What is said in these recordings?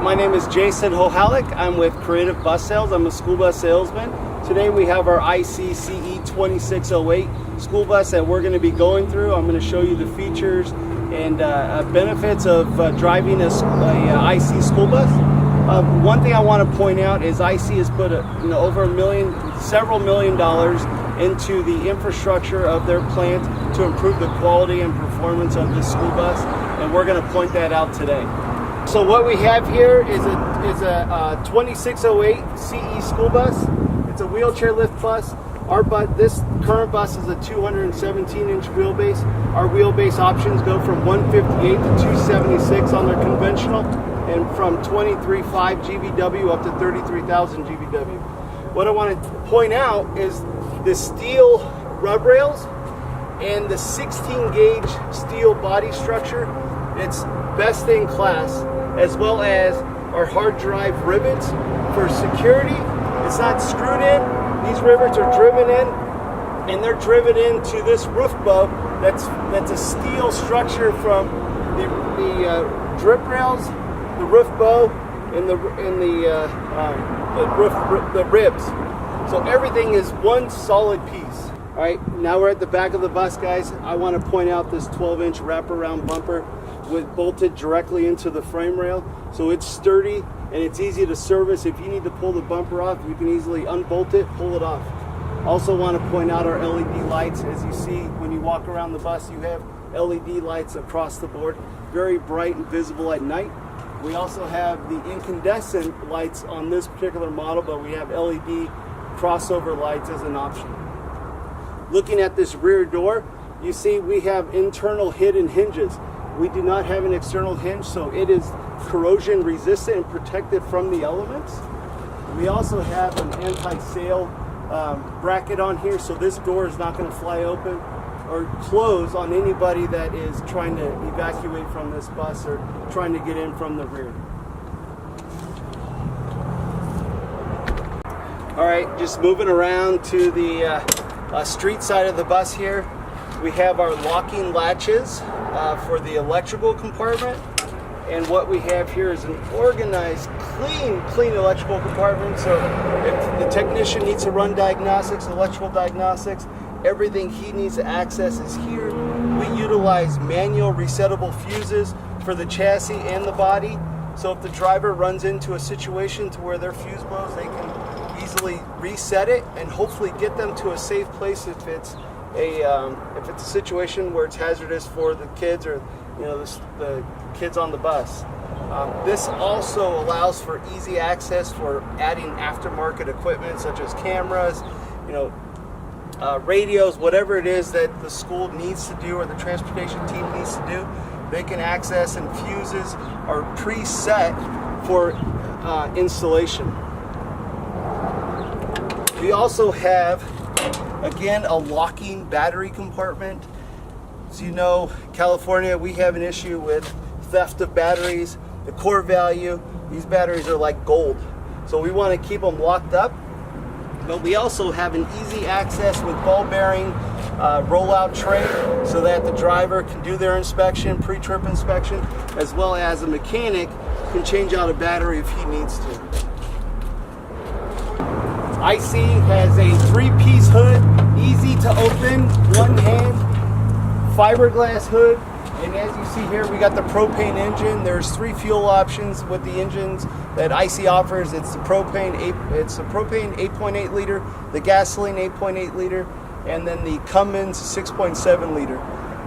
my name is Jason Hohalik. I'm with Creative Bus Sales. I'm a school bus salesman. Today we have our ICCE 2608 school bus that we're going to be going through. I'm going to show you the features and benefits of driving a IC school bus. One thing I want to point out is IC has put over several million dollars into the infrastructure of their plant to improve the quality and performance of this school bus, and we're going to point that out today. So what we have here is a 2608 CE school bus. It's a wheelchair lift bus. This current bus is a 217-inch wheelbase. Our wheelbase options go from 158 to 276 on their conventional, and from 23.5 GVW up to 33,000 GVW. What I want to point out is the steel rub rails and the 16-gauge steel body structure. It's best in class, as well as our hard drive rivets for security. It's not screwed in. These rivets are driven in, and they're driven into this roof bow. That's a steel structure from the drip rails, the roof bow, and the ribs. So everything is one solid piece. All right, now we're at the back of the bus, guys. I want to point out this 12-inch wraparound bumper bolted directly into the frame rail. So it's sturdy and it's easy to service. If you need to pull the bumper off, you can easily unbolt it, pull it off. Also want to point out our LED lights. As you see, when you walk around the bus, you have LED lights across the board, very bright and visible at night. We also have the incandescent lights on this particular model, but we have LED crossover lights as an option. Looking at this rear door, you see we have internal hidden hinges. We do not have an external hinge, so it is corrosion resistant and protected from the elements. We also have an anti-sail bracket on here, so this door is not going to fly open or close on anybody that is trying to evacuate from this bus or trying to get in from the rear. All right, just moving around to the street side of the bus here. We have our locking latches for the electrical compartment, and what we have here is an organized, clean electrical compartment. So if the technician needs to run diagnostics, electrical diagnostics, everything he needs to access is here. We utilize manual resettable fuses for the chassis and the body. So if the driver runs into a situation to where their fuse blows, they can easily reset it and hopefully get them to a safe place if it's a situation where it's hazardous for the kids or the kids on the bus. This also allows for easy access for adding aftermarket equipment such as cameras, radios, whatever it is that the school needs to do or the transportation team needs to do. They can access, and fuses are preset for installation. We also have, again, a locking battery compartment. As you know, California, we have an issue with theft of batteries. The core value, these batteries are like gold. So we want to keep them locked up. But we also have an easy access with ball bearing rollout tray so that the driver can do their inspection, pre-trip inspection, as well as a mechanic can change out a battery if he needs to. IC has a 3-piece hood, easy to open, one hand, fiberglass hood, and as you see here, we got the propane engine. There's 3 fuel options with the engines that IC offers. It's the propane 8.8 liter, the gasoline 8.8 liter, and then the Cummins 6.7 liter.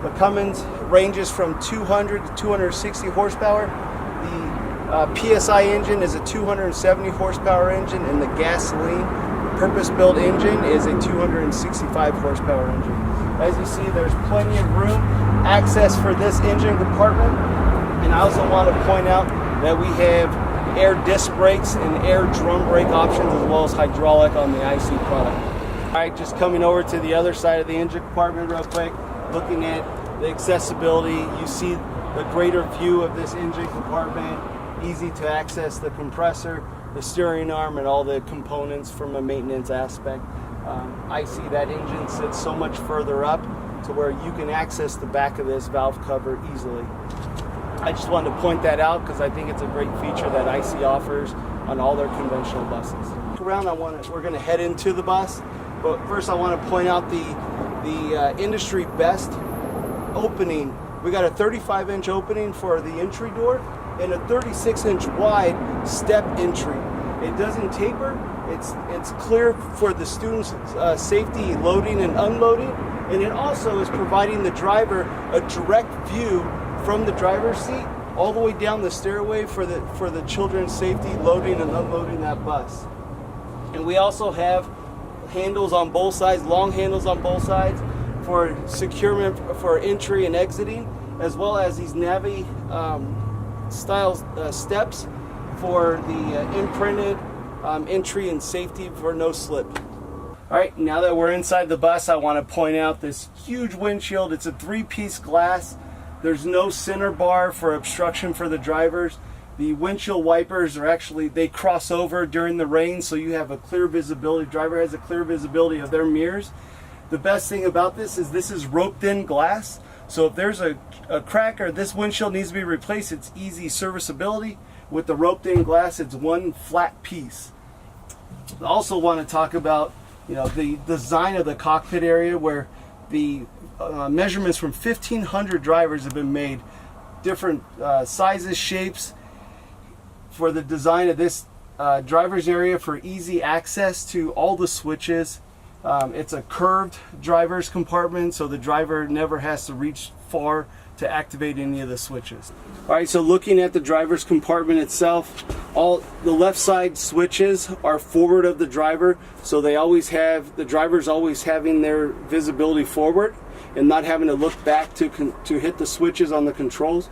The Cummins ranges from 200 to 260 horsepower. The PSI engine is a 270 horsepower engine, and the gasoline purpose-built engine is a 265 horsepower engine. As you see, there's plenty of room, access for this engine compartment, and I also want to point out that we have air disc brakes and air drum brake options, as well as hydraulic on the IC product. All right, just coming over to the other side of the engine compartment real quick, looking at the accessibility. You see the greater view of this engine compartment, easy to access the compressor, the steering arm, and all the components from a maintenance aspect. I see that engine sits so much further up to where you can access the back of this valve cover easily. I just wanted to point that out because I think it's a great feature that IC offers on all their conventional buses. Around, we're going to head into the bus, but first I want to point out the industry best opening. We got a 35-inch opening for the entry door and a 36-inch wide step entry. It doesn't taper. It's clear for the students' safety loading and unloading, and it also is providing the driver a direct view from the driver's seat all the way down the stairway for the children's safety loading and unloading that bus. And we also have handles on both sides, long handles on both sides for securement for entry and exiting, as well as these Navi style steps for the imprinted entry and safety for no slip. All right, now that we're inside the bus, I want to point out this huge windshield. It's a 3-piece glass. There's no center bar for obstruction for the drivers. The windshield wipers are actually, they cross over during the rain, so you have a clear visibility. Driver has a clear visibility of their mirrors. The best thing about this is roped in glass. So if there's a crack or this windshield needs to be replaced, it's easy serviceability. With the roped in glass, it's one flat piece. I also want to talk about the design of the cockpit area, where the measurements from 1,500 drivers have been made, different sizes, shapes, for the design of this driver's area for easy access to all the switches. It's a curved driver's compartment, so the driver never has to reach far to activate any of the switches. All right, so looking at the driver's compartment itself, all the left side switches are forward of the driver, so the driver's always having their visibility forward and not having to look back to hit the switches on the controls.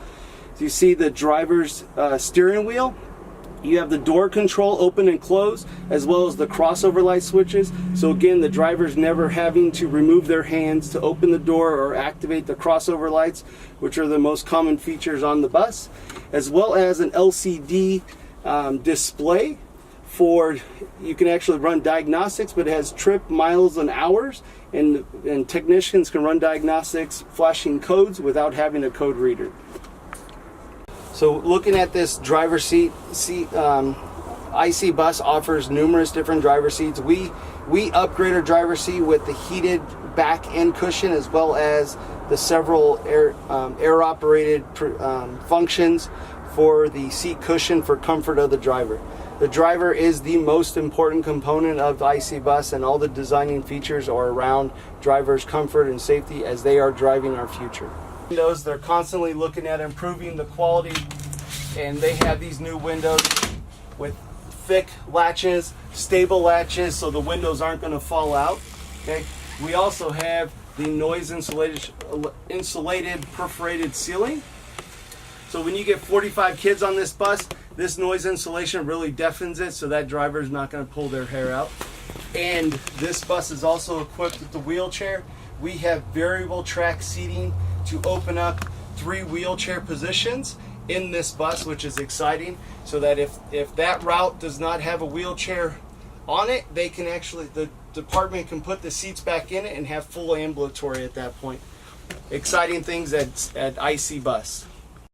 So you see the driver's steering wheel. You have the door control, open and close, as well as the crossover light switches. So again, the driver's never having to remove their hands to open the door or activate the crossover lights, which are the most common features on the bus, as well as an LCD display for, you can actually run diagnostics, but it has trip, miles, and hours, and technicians can run diagnostics flashing codes without having a code reader. So looking at this driver seat, IC bus offers numerous different driver seats. We upgrade our driver seat with the heated back end cushion, as well as the several air operated functions for the seat cushion for comfort of the driver. The driver is the most important component of the IC bus, and all the designing features are around drivers' comfort and safety as they are driving our future. Windows, they're constantly looking at improving the quality, and they have these new windows with thick latches, stable latches, so the windows aren't going to fall out. Okay, we also have the noise insulated perforated ceiling. So when you get 45 kids on this bus, this noise insulation really deafens it, so that driver is not going to pull their hair out. And this bus is also equipped with the wheelchair. We have variable track seating to open up 3 wheelchair positions in this bus, which is exciting, so that if that route does not have a wheelchair on it, they can actually, the department can put the seats back in it and have full ambulatory at that point. Exciting things at IC Bus.